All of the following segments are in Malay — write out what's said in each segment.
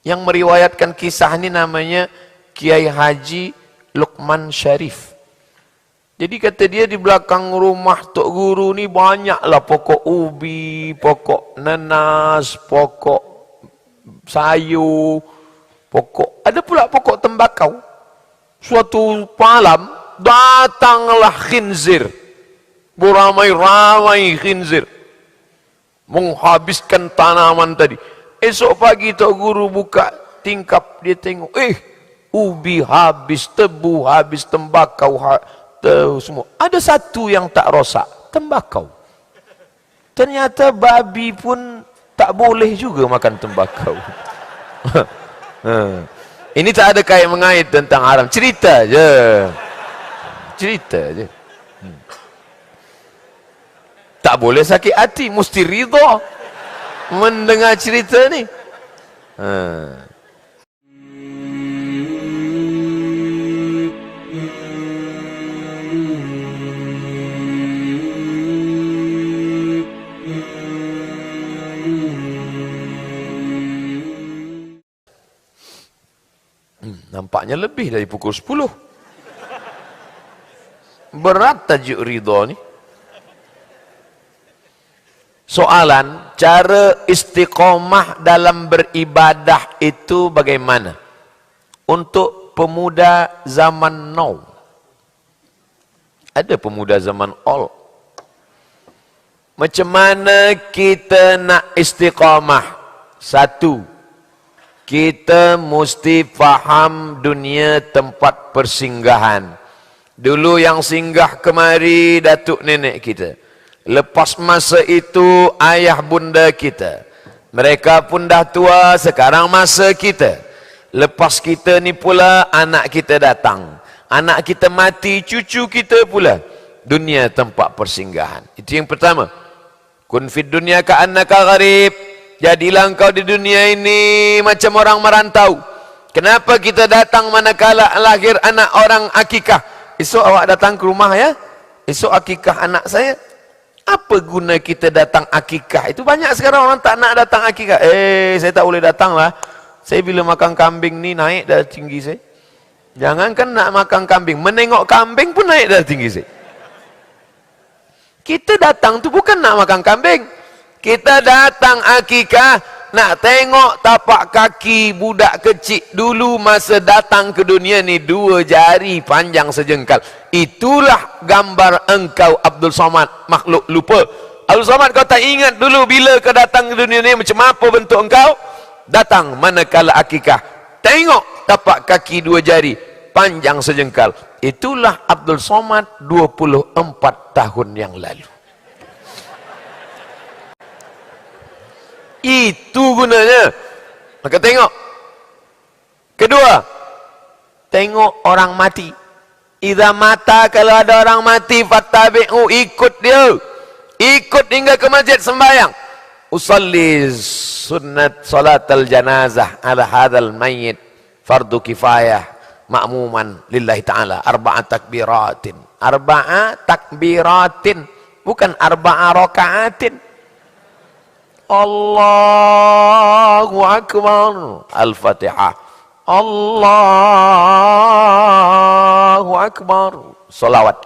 Yang meriwayatkan kisah ini namanya Kiai Haji Luqman Syarif. Jadi kata dia di belakang rumah Tok Guru ni banyaklah pokok ubi, pokok nanas, pokok sayur, ada pula pokok tembakau. Suatu malam datanglah khinzir, beramai-ramai khinzir, menghabiskan tanaman tadi. Esok pagi Tok Guru buka tingkap, dia tengok, ubi habis, tebu habis, tembakau semua. Ada satu yang tak rosak, tembakau. Ternyata babi pun tak boleh juga makan tembakau. Ini tak ada kait mengait tentang haram, cerita je. Cerita je. Tak boleh sakit hati, mesti ridha mendengar cerita ni. Nampaknya lebih dari pukul 10. Berat tajuk ridha ni. Soalan, cara istiqomah dalam beribadah itu bagaimana? Untuk pemuda zaman now. Ada pemuda zaman old. Macam mana kita nak istiqomah? Satu, kita mesti faham dunia tempat persinggahan. Dulu yang singgah kemari datuk nenek kita. Lepas masa itu ayah bunda kita. Mereka pun dah tua, sekarang masa kita. Lepas kita ni pula anak kita datang. Anak kita mati, cucu kita pula. Dunia tempat persinggahan. Itu yang pertama. Kun fid dunya ka'annaka gharib. Jadilah engkau di dunia ini macam orang merantau. Kenapa kita datang manakala lahir anak orang akikah? Esok awak datang ke rumah ya. Esok akikah anak saya. Apa guna kita datang akikah? Itu banyak sekarang orang tak nak datang akikah. Saya tak boleh datang lah. Saya bila makan kambing ni naik dah tinggi saya. Jangankan nak makan kambing, menengok kambing pun naik dah tinggi saya. Kita datang tu bukan nak makan kambing. Kita datang akikah nak tengok tapak kaki budak kecil dulu masa datang ke dunia ni 2 jari panjang sejengkal. Itulah gambar engkau Abdul Somad, makhluk lupa. Abdul Somad, kau tak ingat dulu bila kau datang ke dunia ni macam apa bentuk engkau? Datang manakala akikah, tengok tapak kaki 2 jari panjang sejengkal. Itulah Abdul Somad 24 tahun yang lalu. Itu gunanya. Maka tengok. Kedua, tengok orang mati. Idza mata, kalau ada orang mati, fattabi'u, ikut dia. Ikut hingga ke masjid sembahyang. Usalli sunnat salatal janazah ala hadzal mayyit fardu kifayah ma'muman lillahi ta'ala 4 takbiratin. 4 takbiratin, bukan 4 rakaatin. Allahu Akbar. Al-Fatihah. Allahu Akbar. Salawat.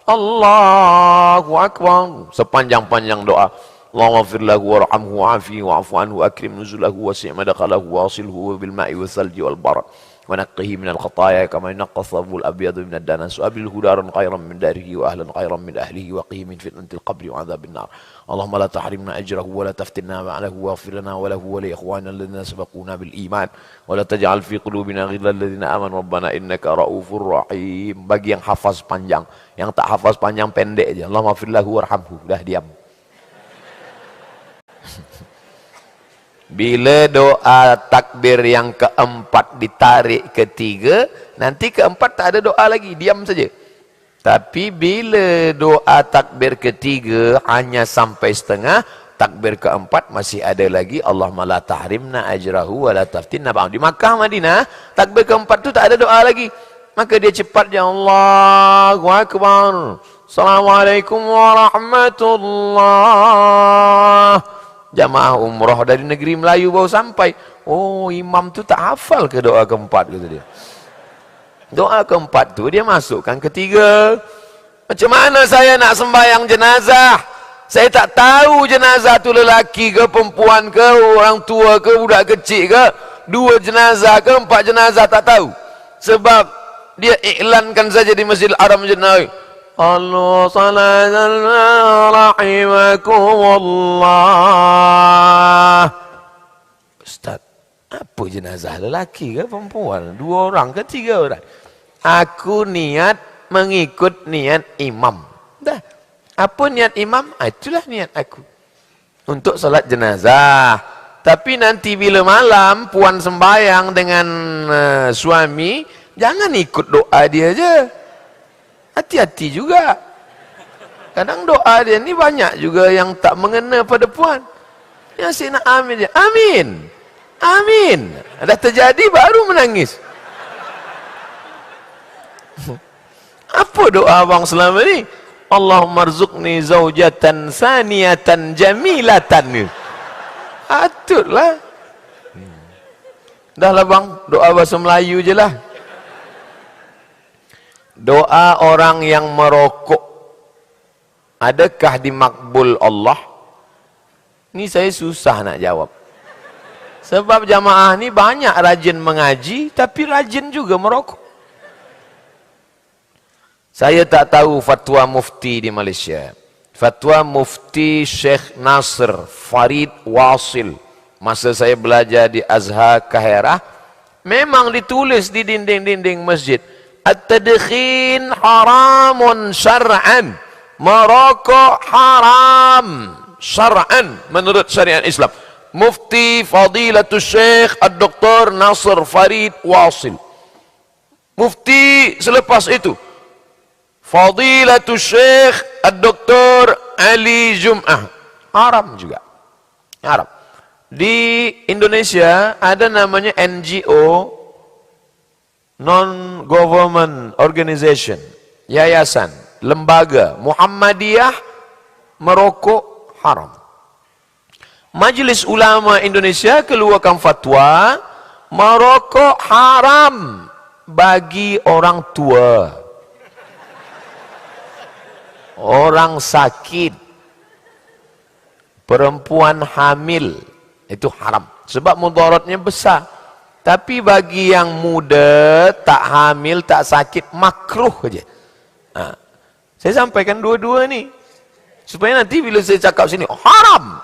Allahu Akbar. Sepanjang-panjang doa. Allahumma fir lahu warhamhu wa'afihi wa'fu anhu akrim nuzulahu wasi' madkhalahu wasilhu bil ma'i wal salji wal barad. ونقه من الخطايا كما ينقى الثوب الأبيض من الدنس وأبدله دارا خيرا من داره وأهلا خيرا من أهله وقه من فتنة القبر وعذاب النار اللهم لا تحرمنا أجره ولا تفتنا بعده واغفر لنا وله ولإخواننا الذين سبقونا بالإيمان ولا تجعل في قلوبنا غلا الذين آمنوا ربنا إنك رؤوف رحيم. Bagi yang hafaz panjang, yang tak hafaz panjang pendek aja. Allahumma fir lahu warhamhu. Dah diam. Bila doa takbir yang keempat ditarik ketiga, nanti keempat tak ada doa lagi, diam saja. Tapi bila doa takbir ketiga hanya sampai setengah, takbir keempat masih ada lagi. Allahumma la tahrimna ajrahu wa la taftinna ba'd. Di Makkah, Madinah, takbir keempat tu tak ada doa lagi. Maka dia cepat je, Allahu Akbar. Assalamualaikum warahmatullahi Jamaah umrah dari negeri Melayu baru sampai. Oh, imam tu tak hafal ke doa keempat, kata dia. Doa keempat tu dia masukkan ketiga. Macam mana saya nak sembahyang jenazah? Saya tak tahu jenazah tu lelaki ke, perempuan ke, orang tua ke, budak kecil ke, 2 jenazah ke, 4 jenazah, tak tahu. Sebab dia iklankan saja di Masjidil Haram, Masjid Nabawi. Allah sallallahu rahimakumullah. Ustaz, apa jenazah lelaki ke perempuan? 2 orang ke 3 orang? Aku niat mengikut niat imam. Dah. Apa niat imam? Itulah niat aku. Untuk salat jenazah. Tapi nanti bila malam puan sembahyang dengan suami, jangan ikut doa dia je. Hati-hati juga. Kadang doa dia ni banyak juga yang tak mengena pada puan. Yang asyik nak amin je. Amin. Amin. Dah terjadi baru menangis. Apa doa abang selama ni? Allahumma rzuqni zaujatan saniyatan jamilatan. Atutlah. Dah lah bang, doa bahasa Melayu je lah. Doa orang yang merokok, adakah dimakbul Allah? Ni saya susah nak jawab. Sebab jamaah ni banyak rajin mengaji, tapi rajin juga merokok. Saya tak tahu fatwa mufti di Malaysia. Fatwa mufti Syekh Nasr Farid Wasil. Masa saya belajar di Azhar Kahirah, memang ditulis di dinding-dinding masjid. At-tadkhin haramun syar'an. Merokok haram syar'an menurut syariat Islam. Mufti Fadilatul Syekh Ad-Doktor Nasr Farid Wasil. Mufti selepas itu Fadilatul Syekh Ad-Doktor Ali Jum'ah. Haram juga. Haram. Di Indonesia ada namanya NGO, Non-Government Organization, yayasan, lembaga Muhammadiyah, merokok haram. Majlis Ulama Indonesia keluarkan fatwa merokok haram bagi orang tua, orang sakit, perempuan hamil, itu haram. Sebab mudaratnya besar. Tapi bagi yang muda, tak hamil, tak sakit, makruh saja. Saya sampaikan dua-dua ni. Supaya nanti bila saya cakap sini, oh, haram.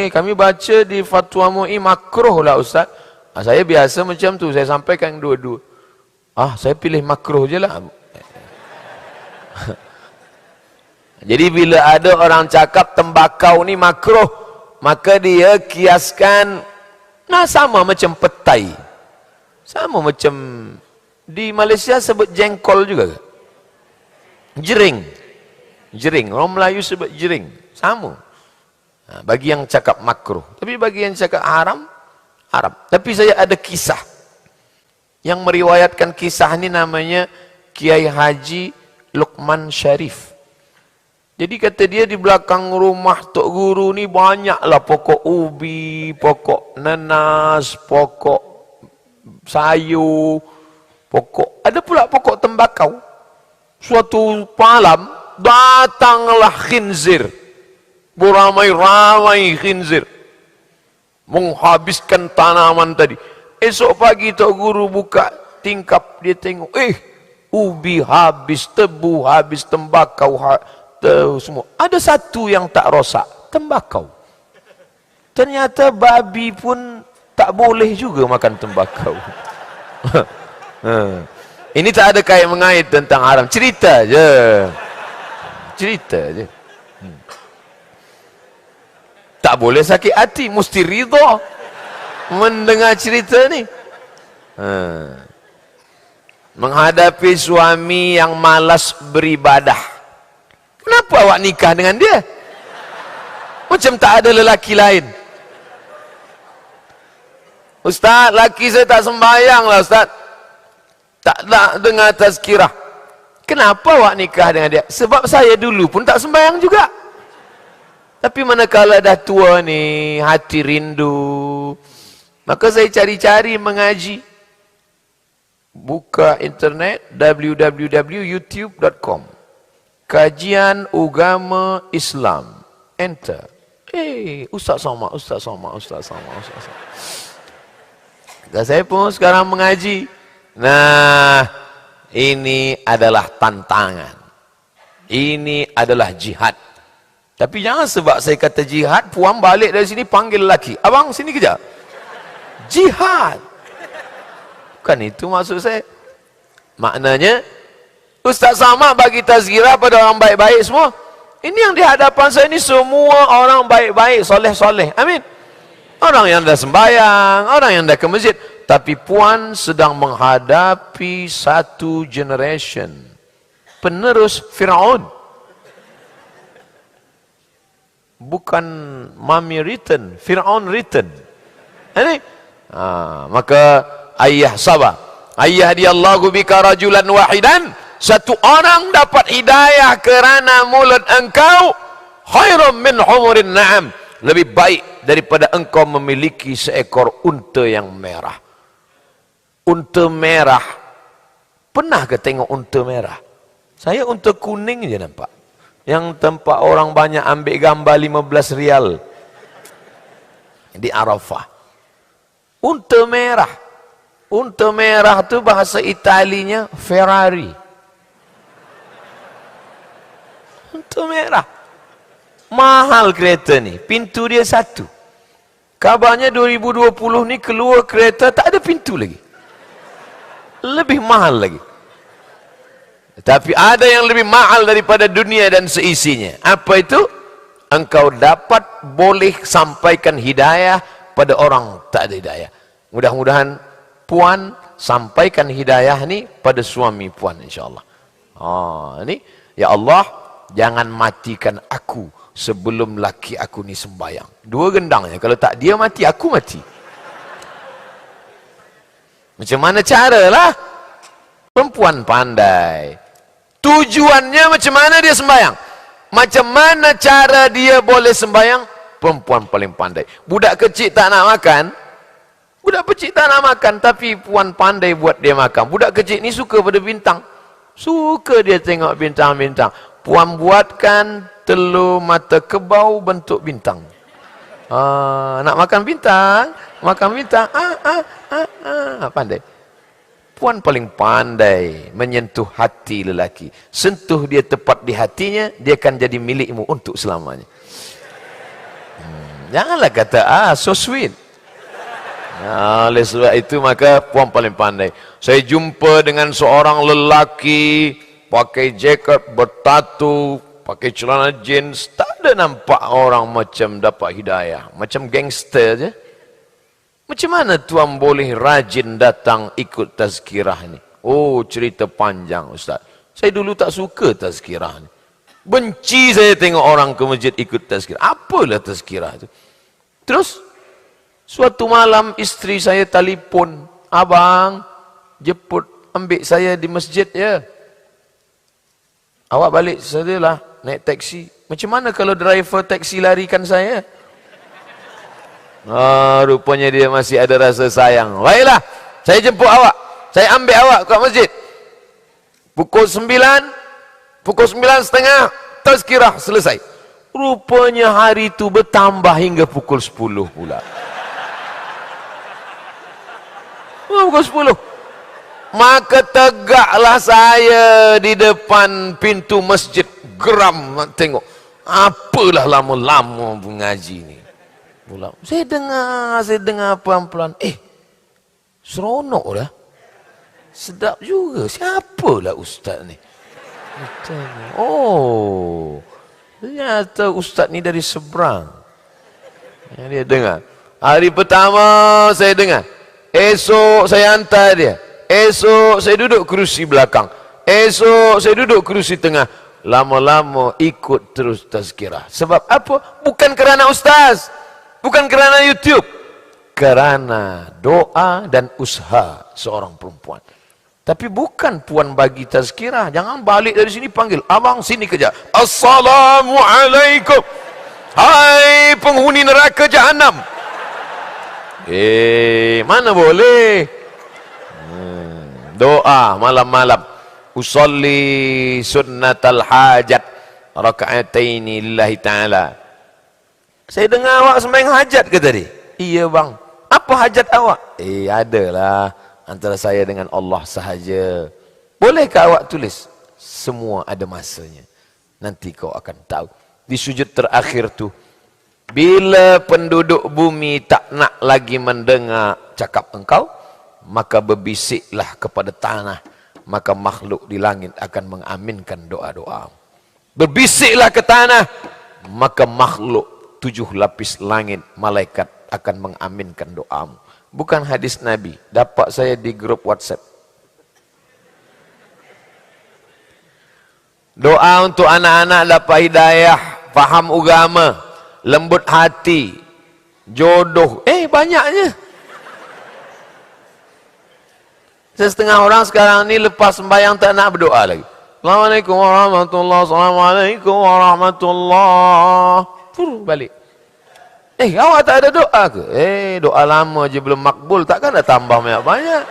Kami baca di fatwa MUI makruh lah Ustaz. Saya biasa macam tu, saya sampaikan dua-dua. Saya pilih makruh je lah. Jadi bila ada orang cakap tembakau ni makruh, maka dia kiaskan, sama macam petai. Sama macam di Malaysia sebut jengkol juga ke? Jering. Jering. Orang Melayu sebut jering. Sama. Bagi yang cakap makruh. Tapi bagi yang cakap haram, haram. Tapi saya ada kisah. Yang meriwayatkan kisah ni namanya Kiai Haji Luqman Syarif. Jadi kata dia di belakang rumah Tok Guru ni banyaklah pokok ubi, pokok nanas, pokok sayur, ada pula pokok tembakau. Suatu malam datanglah khinzir, beramai-ramai khinzir, menghabiskan tanaman tadi. Esok pagi Tok Guru buka tingkap, dia tengok, ubi habis, tebu habis, tembakau semua. Ada satu yang tak rosak, tembakau. Ternyata babi pun tak boleh juga makan tembakau. Ini tak ada kait mengait tentang haram. Cerita je. Cerita je. Tak boleh sakit hati, mesti ridha mendengar cerita ni. Menghadapi suami yang malas beribadah. Kenapa awak nikah dengan dia? Macam tak ada lelaki lain. Ustaz, laki saya tak sembahyang lah Ustaz. Tak nak dengar tazkirah. Kenapa awak nikah dengan dia? Sebab saya dulu pun tak sembahyang juga. Tapi manakala dah tua ni, hati rindu, maka saya cari-cari mengaji. Buka internet, www.youtube.com. Kajian Agama Islam. Enter. Ustaz Somad. Dan saya pun sekarang mengaji. Nah, ini adalah tantangan. Ini adalah jihad. Tapi jangan sebab saya kata jihad, puan balik dari sini panggil lelaki. Abang, sini kejap. Jihad. Bukan itu maksud saya. Maknanya, Ustaz Somad bagi tazkirah pada orang baik-baik semua. Ini yang di hadapan saya ini semua orang baik-baik, soleh-soleh. Amin. Orang yang dah sembahyang, orang yang dah ke masjid. Tapi puan sedang menghadapi satu generation penerus Fir'aun. Bukan mami return, Fir'aun return. Ini, maka ayah sabar. Ayah diyallahu bika rajulan wahidan. Satu orang dapat hidayah kerana mulut engkau. Khairum min humurin na'am. Lebih baik daripada engkau memiliki seekor unta yang merah. Unta merah. Pernah ke tengok unta merah? Saya unta kuning je nampak. Yang tempat orang banyak ambil gambar 15 rial. Di Arafah. Unta merah. Unta merah tu bahasa Italinya Ferrari. Unta merah. Mahal kereta ni. Pintu dia satu. Kabarnya 2020 ni keluar kereta tak ada pintu lagi. Lebih mahal lagi. Tapi ada yang lebih mahal daripada dunia dan seisinya. Apa itu? Engkau dapat boleh sampaikan hidayah pada orang tak ada hidayah. Mudah-mudahan puan sampaikan hidayah ni pada suami puan insyaAllah. Ini ya Allah, jangan matikan aku sebelum laki aku ni sembahyang. Dua gendangnya. Kalau tak dia mati, aku mati. Macam mana cara lah? Perempuan pandai. Tujuannya macam mana dia sembahyang? Macam mana cara dia boleh sembahyang? Perempuan paling pandai. Budak kecil tak nak makan. Budak kecil tak nak makan. Tapi puan pandai buat dia makan. Budak kecil ni suka pada bintang. Suka dia tengok bintang-bintang. Puan buatkan telur mata kebau bentuk bintang. Nak makan bintang? Makan bintang. Pandai. Puan paling pandai menyentuh hati lelaki. Sentuh dia tepat di hatinya, dia akan jadi milikmu untuk selamanya. Janganlah kata, so sweet. Oleh sebab itu, maka puan paling pandai. Saya jumpa dengan seorang lelaki, pakai jaket, bertatu, pakai celana jeans. Tak ada nampak orang macam dapat hidayah. Macam gangster je. Macam mana tuan boleh rajin datang ikut tazkirah ni? Oh, cerita panjang Ustaz. Saya dulu tak suka tazkirah ni. Benci saya tengok orang ke masjid ikut tazkirah. Apalah tazkirah tu? Terus, suatu malam isteri saya telefon. Abang, jemput ambil saya di masjid ya. Awak balik sedialah naik taksi. Macam mana kalau driver taksi larikan saya? Rupanya dia masih ada rasa sayang. Baiklah, saya jemput awak. Saya ambil awak ke masjid. Pukul 9, pukul 9.30, tazkirah selesai. Rupanya hari itu bertambah hingga pukul 10 pula. Pukul 10. Maka tegaklah saya di depan pintu masjid. Geram nak tengok. Apalah lama-lama mengaji ni. Saya dengar pelan-pelan. Seronok dah. Sedap juga. Siapalah ustaz ni? Oh, ternyata ustaz ni dari seberang. Dia dengar. Hari pertama saya dengar. Esok saya hantar dia. Esok saya duduk kerusi belakang. Esok saya duduk kerusi tengah. Lama-lama ikut terus tazkirah. Sebab apa? Bukan kerana ustaz. Bukan kerana YouTube. Kerana doa dan usaha seorang perempuan. Tapi bukan puan bagi tazkirah. Jangan balik dari sini panggil. Abang sini kejap. Assalamualaikum. Hai penghuni neraka jahanam. Mana boleh. Doa malam-malam. Usolli sunnatal hajat raka'ataini lillahi ta'ala. Saya dengar awak sembahyang hajat ke tadi? Iya bang. Apa hajat awak? Adalah antara saya dengan Allah sahaja. Bolehkah awak tulis? Semua ada masanya. Nanti kau akan tahu. Di sujud terakhir tu, bila penduduk bumi tak nak lagi mendengar cakap engkau, maka berbisiklah kepada tanah, maka makhluk di langit akan mengaminkan doa-doa. Berbisiklah ke tanah, maka makhluk 7 lapis langit malaikat akan mengaminkan doamu. Bukan hadis Nabi, dapat saya di grup WhatsApp. Doa untuk anak-anak dapat hidayah, faham agama, lembut hati, jodoh. Banyaknya. Setengah orang sekarang ni lepas sembahyang tak nak berdoa lagi. Assalamualaikum warahmatullahi wabarakatuh. Assalamualaikum warahmatullahi. Balik. Awak tak ada doa ke? Doa lama je belum makbul, takkan dah tambah banyak-banyak.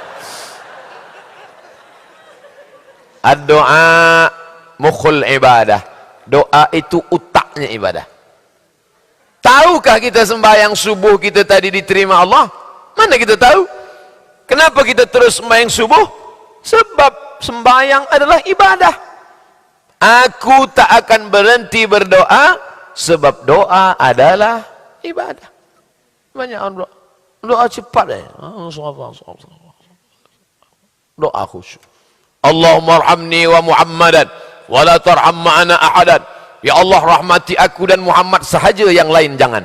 Ad-doa mukhul ibadah. Doa itu utaknya ibadah. Tahukah kita sembahyang subuh kita tadi diterima Allah? Mana kita tahu? Kenapa kita terus sembahyang subuh? Sebab sembahyang adalah ibadah. Aku tak akan berhenti berdoa, sebab doa adalah ibadah. Banyak orang doa cepat doa khusyuk. Allahumma arhamni wa Muhammadan wa la tarham ma'ana ahadan. Ya Allah, rahmati aku dan Muhammad sahaja, yang lain jangan.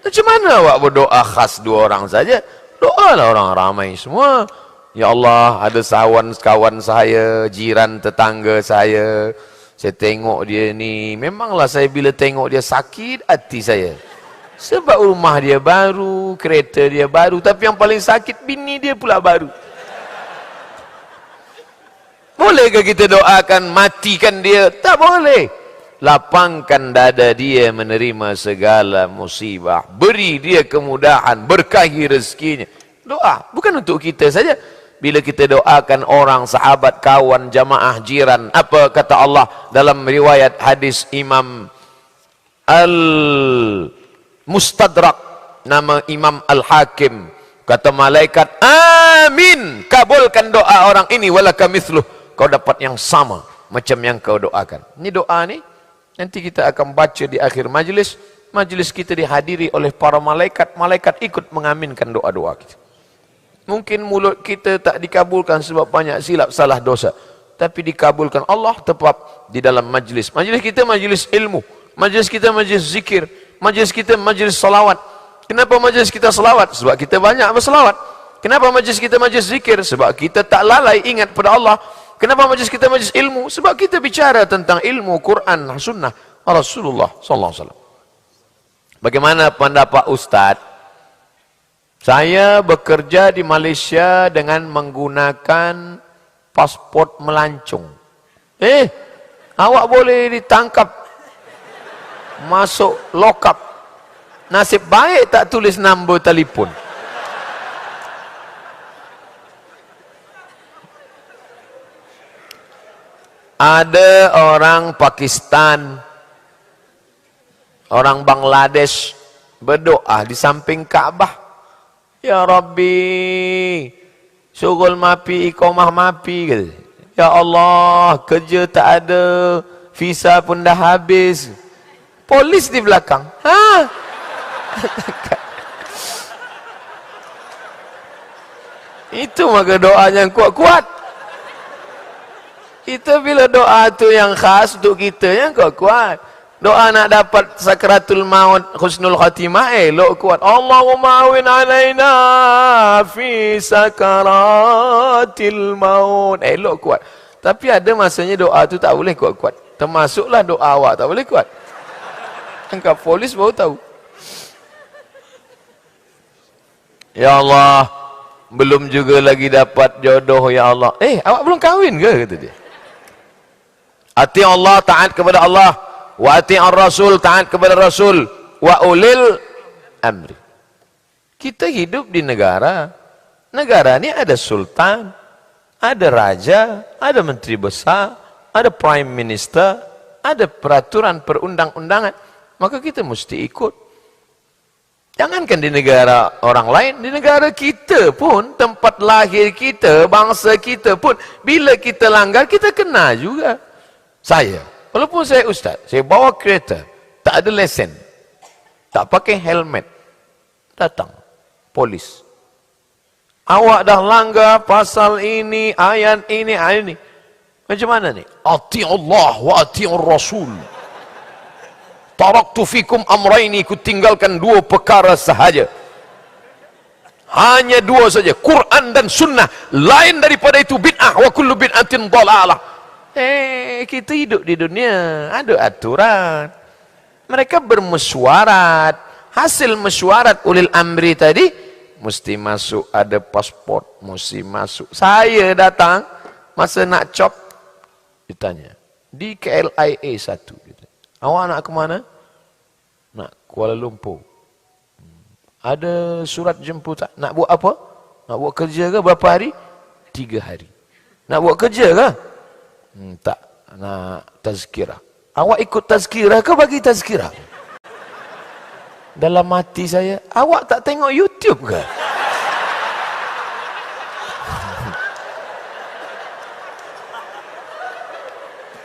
Macam mana awak berdoa khas 2 orang saja? Doalah orang ramai semua. Ya Allah, ada kawan saya, jiran tetangga saya tengok dia ni, memanglah saya bila tengok dia sakit hati saya. Sebab rumah dia baru, kereta dia baru, tapi yang paling sakit bini dia pula baru. Bolehkah kita doakan matikan dia? Tak boleh. Lapangkan dada dia menerima segala musibah. Beri dia kemudahan, berkahi rezekinya. Doa bukan untuk kita saja. Bila kita doakan orang, sahabat, kawan, jamaah, jiran, apa kata Allah dalam riwayat hadis Imam Al-Mustadrak, nama Imam Al-Hakim, kata malaikat, amin, kabulkan doa orang ini, walaka mithluh, kau dapat yang sama macam yang kau doakan. Ini doa ni nanti kita akan baca di akhir majlis. Majlis kita dihadiri oleh para malaikat. Malaikat ikut mengaminkan doa-doa kita. Mungkin mulut kita tak dikabulkan sebab banyak silap salah dosa, tapi dikabulkan Allah tepat di dalam majlis. Majlis kita majlis ilmu, majlis kita majlis zikir, majlis kita majlis salawat. Kenapa majlis kita salawat? Sebab kita banyak bersalawat. Kenapa majlis kita majlis zikir? Sebab kita tak lalai ingat pada Allah. Kenapa majlis kita majlis ilmu? Sebab kita bicara tentang ilmu Quran, sunnah Rasulullah sallallahu alaihi wasallam. Bagaimana pendapat Ustaz? Saya bekerja di Malaysia dengan menggunakan pasport melancong. Awak boleh ditangkap, masuk lokap. Nasib baik tak tulis nombor telefon. Ada orang Pakistan, orang Bangladesh berdoa di samping Kaabah. Ya Rabbi, syugul mapi, iqamah mapi gitu. Ya Allah, kerja tak ada, visa pun dah habis. Polis di belakang. Itu maka doanya yang kuat-kuat. Itu bila doa tu yang khas untuk kita yang kuat-kuat. Doa nak dapat sakratul maut, husnul khatimah, elok kuat. Allahumma awin alaina fi sakaratil maut, elok kuat. Tapi ada masanya doa tu tak boleh kuat-kuat. Termasuklah doa awak tak boleh kuat. Angkat polis baru tahu. Ya Allah, belum juga lagi dapat jodoh ya Allah. Awak belum kahwin ke? Kata dia. Hati Allah, taat kepada Allah. Wa ati'ur rasul, taat kepada Rasul. Wa ulil amri. Kita hidup di negara. Negara ini ada sultan, ada raja, ada menteri besar, ada prime minister, ada peraturan perundang-undangan. Maka kita mesti ikut. Jangankan di negara orang lain, di negara kita pun, tempat lahir kita, bangsa kita pun, bila kita langgar, kita kena juga. Saya, walaupun saya ustaz, saya bawa kereta, tak ada lesen, tak pakai helmet, datang polis. Awak dah langgar pasal ini, ayat ini, ayat ini. Macam mana ni? Ati'ullah wa ati'ur rasul. Taraktu fikum amraini, ku tinggalkan dua perkara sahaja. Hanya dua saja, Quran dan sunnah. Lain daripada itu bid'ah, wa kullu bid'atin dhalalah. Kita hidup di dunia, ada aturan. Mereka bermesyuarat. Hasil mesyuarat ulil amri tadi, mesti masuk, ada pasport, mesti masuk. Saya datang, masa nak cop, ditanya, di KLIA 1. Awak nak ke mana? Nak Kuala Lumpur. Ada surat jemputan. Nak buat apa? Nak buat kerja ke berapa hari? 3 hari. Nak buat kerja ke? Tak. Nak tazkirah. Awak ikut tazkirah ke bagi tazkirah? Dalam hati saya, awak tak tengok YouTube ke?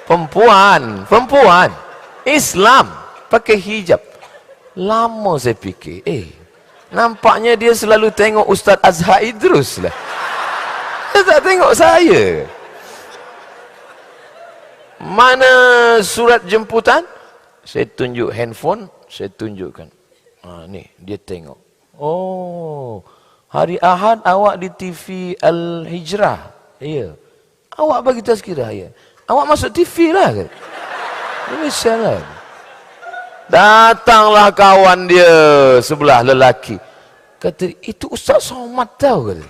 Perempuan Islam pakai hijab. Lama saya fikir, nampaknya dia selalu tengok Ustaz Azhar Idrus lah. Dia tak tengok saya. Mana surat jemputan? Saya tunjuk handphone, saya tunjukkan. Ni dia tengok. Oh, hari Ahad awak di TV Al-Hijrah. Ya. Awak bagi tazkirah ya. Awak masuk TV lah kan? Salah. Datanglah kawan dia sebelah lelaki. Kata, itu Ustaz Somad tahu kata.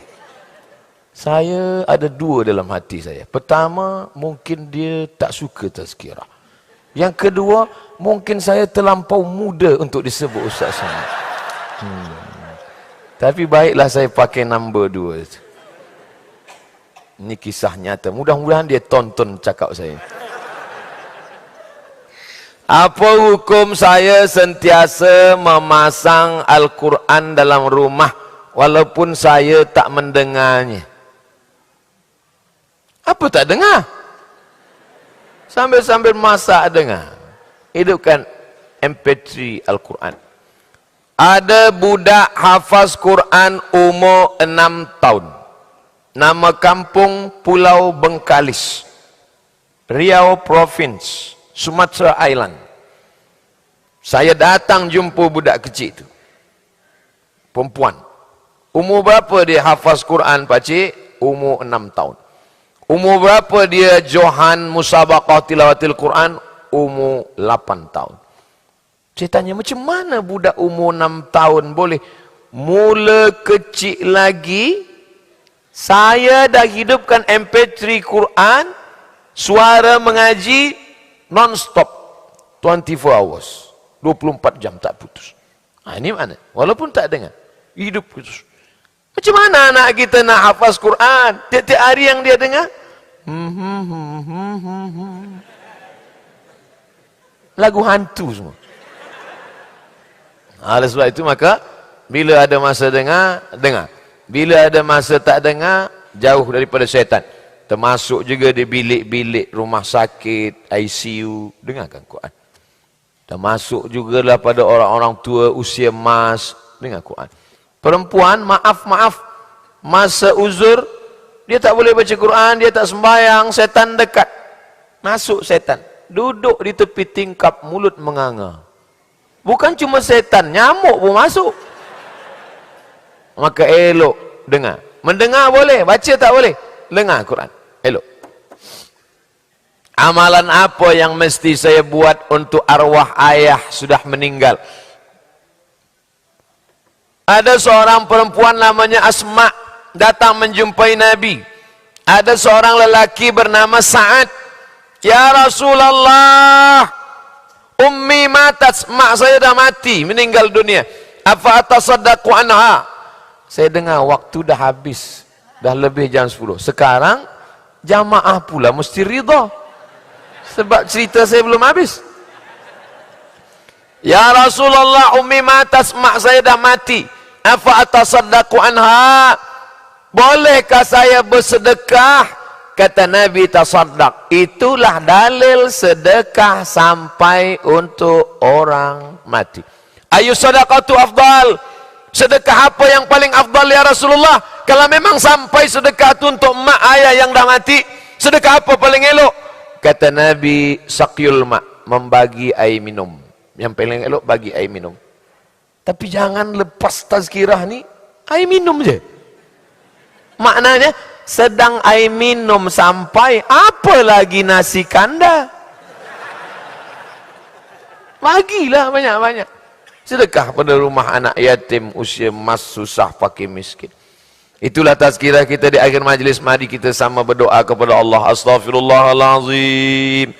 Saya ada dua dalam hati saya. Pertama, mungkin dia tak suka tazkirah. Yang kedua, mungkin saya terlampau muda untuk disebut Ustaz Somad. Tapi baiklah saya pakai nombor 2. Ini kisah nyata. Mudah-mudahan dia tonton cakap saya. Apa hukum saya sentiasa memasang Al-Quran dalam rumah walaupun saya tak mendengarnya? Apa tak dengar? Sambil-sambil masak dengar. Hidupkan MP3 Al-Quran. Ada budak hafaz Quran umur 6 tahun. Nama kampung Pulau Bengkalis, Riau Province, Sumatera Island. Saya datang jumpa budak kecil itu. Perempuan. Umur berapa dia hafaz Quran, pakcik? Umur 6 tahun. Umur berapa dia johan musabaqah tilawatil Quran? Umur 8 tahun. Saya tanya, macam mana budak umur 6 tahun boleh? Mula kecil lagi, saya dah hidupkan MP3 Quran, suara mengaji non-stop, 24 hours. 24 jam tak putus. Ini mana? Walaupun tak dengar, hidup putus. Macam mana anak kita nak hafaz Quran? Tiap-tiap hari yang dia dengar, lagu hantu semua. Oleh sebab itu maka, bila ada masa dengar, dengar. Bila ada masa tak dengar, jauh daripada syaitan. Termasuk juga di bilik-bilik rumah sakit, ICU, dengarkan Quran. Termasuk jugalah pada orang-orang tua usia emas, dengar Quran. Perempuan, maaf, masa uzur, dia tak boleh baca Quran, dia tak sembahyang, setan dekat. Masuk setan. Duduk di tepi tingkap, mulut menganga. Bukan cuma setan, nyamuk pun masuk. Maka elok dengar. Mendengar boleh, baca tak boleh. Dengar Quran, elok. Amalan apa yang mesti saya buat untuk arwah ayah sudah meninggal? Ada seorang perempuan namanya Asma datang menjumpai Nabi. Ada seorang lelaki bernama Sa'ad. Ya Rasulullah, ummi matat, mak saya dah mati, meninggal dunia. Afa atasaddaqu anha. Saya dengar waktu dah habis, dah lebih jam 10. Sekarang jamaah pula mesti ridha, sebab cerita saya belum habis. Ya Rasulullah, ummi matas, mak saya dah mati. Afa atasaddaqu anha, bolehkah saya bersedekah? Kata Nabi, tasaddaq. Itulah dalil sedekah sampai untuk orang mati. Ayu sadaqatu afdal, sedekah apa yang paling afdal ya Rasulullah? Kalau memang sampai sedekah itu untuk mak ayah yang dah mati, sedekah apa paling elok? Kata Nabi, sakyul mak, membagi air minum. Yang paling elok bagi air minum. Tapi jangan lepas tazkirah ni air minum je. Maknanya sedang air minum sampai, apa lagi nasi kanda? Bagilah banyak-banyak. Sedekah pada rumah anak yatim, usia mas, susah, fakir, miskin. Itulah tazkirah kita di akhir majlis. Mari kita sama berdoa kepada Allah. Astaghfirullahalazim.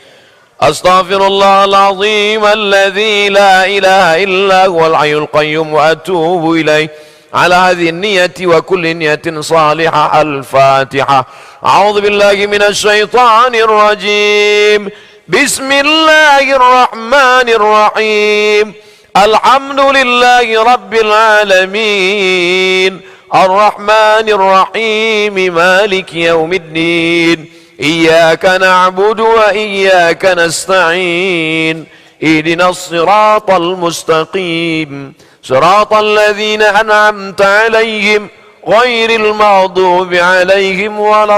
Astaghfirullahalazim alladzi la ilaha illa huwal hayyul qayyum wa atubu ilaih. Ala hadhihi niyyati wa kulli niyyatin salihah. Al-Fatihah. A'udzu billahi minasy syaithanir rajim. Bismillahirrahmanirrahim. Alhamdulillahi rabbil alamin. Ar-Rahmanir Rahim. Maliki yaumiddin. إياك نعبد وإياك نستعين اهدنا الصراط المستقيم صراط الذين أنعمت عليهم غير المغضوب عليهم ولا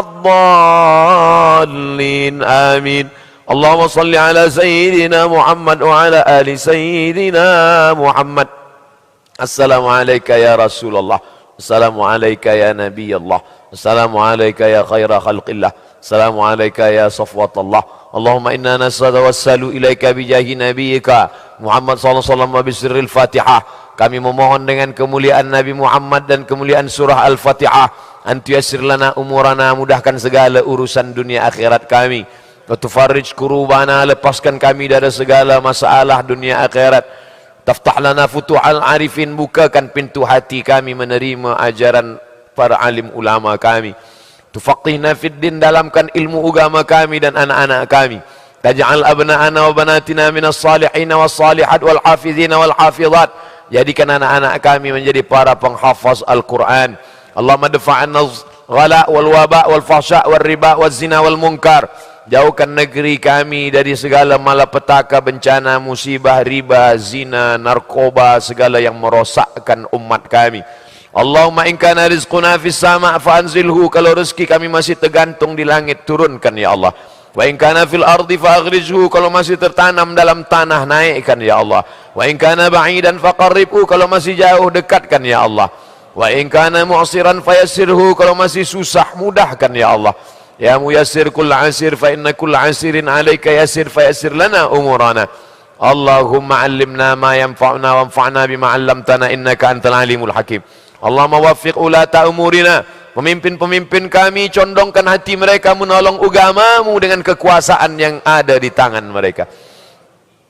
الضالين آمين اللهم صل على سيدنا محمد وعلى آل سيدنا محمد السلام عليك يا رسول الله السلام عليك يا نبي الله السلام عليك يا خير خلق الله Assalamualaikum ya safwat Allah. Allahumma inna nas'alu ilaika bijahi nabiyyika Muhammad sallallahu alaihi wasallam wa bisirril Fatihah. Kami memohon dengan kemuliaan Nabi Muhammad dan kemuliaan surah Al-Fatihah, an tuyassir lana umurana, mudahkan segala urusan dunia akhirat kami. Wa tufarrij kurubana, lepaskan kami dari segala masalah dunia akhirat. Taftah lana futuhal arifin, bukakan pintu hati kami menerima ajaran para alim ulama kami. Tufaqihna fid din, dalamkan ilmu agama kami dan anak-anak kami. Taj'al abna'ana wa banatina minas salihin was salihat wal hafizin wal hafizat. Jadikan anak-anak kami menjadi para penghafaz Al-Quran. Allahumma dafa'anna ghala wal waba wal fahsya wal riba wal zina wal munkar. Jauhkan negeri kami dari segala malapetaka, bencana, musibah, riba, zina, narkoba, segala yang merosakkan umat kami. Allahumma in kana rizquna fis sama' fa'anzilhu, kalau rezeki kami masih tergantung di langit, turunkan ya Allah. Wa in kana fil ardi fa'aghrijhu, kalau masih tertanam dalam tanah, naikkan ya Allah. Wa in kana ba'idan faqarribhu, kalau masih jauh, dekatkan ya Allah. Wa in kana mu'siran fayassirhu, kalau masih susah, mudahkan ya Allah. Ya muyassir kull asir fa inna kull asirin 'alaika yassir fayassir lana umurana. Allahumma 'allimna ma yanfa'una wanfa'na bima 'allamtana innaka antal alimul hakim. Allahumma waffiq ulata umurina, pemimpin-pemimpin kami, condongkan hati mereka menolong agamamu dengan kekuasaan yang ada di tangan mereka.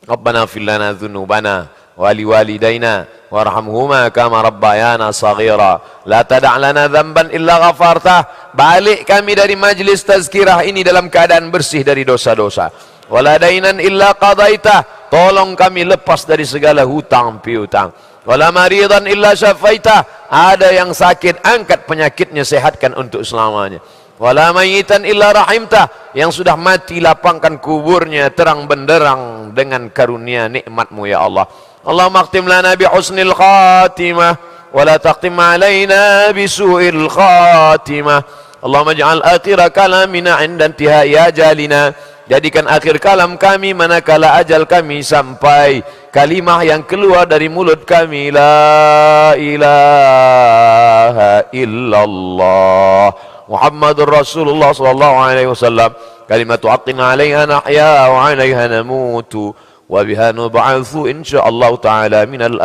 Rabbana fil lana dzunubana wa liwalidayna warhamhuma kama rabbayana saghira. La tada' lana dzamban illa ghafartah. Balik kami dari majlis tazkirah ini dalam keadaan bersih dari dosa-dosa. Wala dainan illa qadaitah. Tolong kami lepas dari segala hutang piutang. Wala maridan illa syafaitah. Ada yang sakit, angkat penyakitnya, sehatkan untuk selamanya. Wala mayitan illa rahimtah. Yang sudah mati, lapangkan kuburnya terang benderang dengan karunia nikmatmu ya Allah. Allahumma akhtim lana bi husnil khatimah wa la taqtim alaina bi su'il khatimah. Allahumma ij'al akhira kalamina 'inda intihai ajalina. Jadikan akhir kalam kami manakala ajal kami sampai, kalimah yang keluar dari mulut kami, la ilaha illallah Muhammadur Rasulullah sallallahu alaihi wasallam. Kalimatu haqqin 'alaiha nahya wa 'alaiha namutu wa biha nub'atsu insyaallah ta'ala minal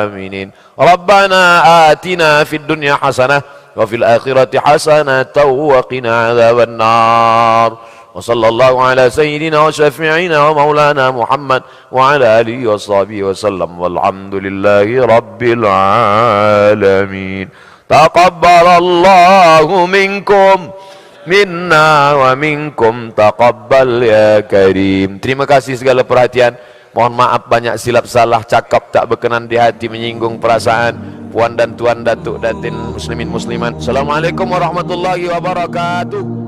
aminin. Rabbana atina fid dunya hasanah wa fil akhirati hasanah wa qina adzaban nar. wa sallallahu ala sayyidina wa syafi'ina wa maulana Muhammad wa ala alihi wa sahbihi wa sallam walhamdulillahi rabbil alamin. Taqabbalallahu minkum minna wa minkum taqabbal ya karim. Terima kasih segala perhatian. Mohon maaf banyak silap salah cakap tak berkenan di hati menyinggung perasaan puan dan tuan datuk datin muslimin muslimat. Assalamualaikum warahmatullahi wabarakatuh.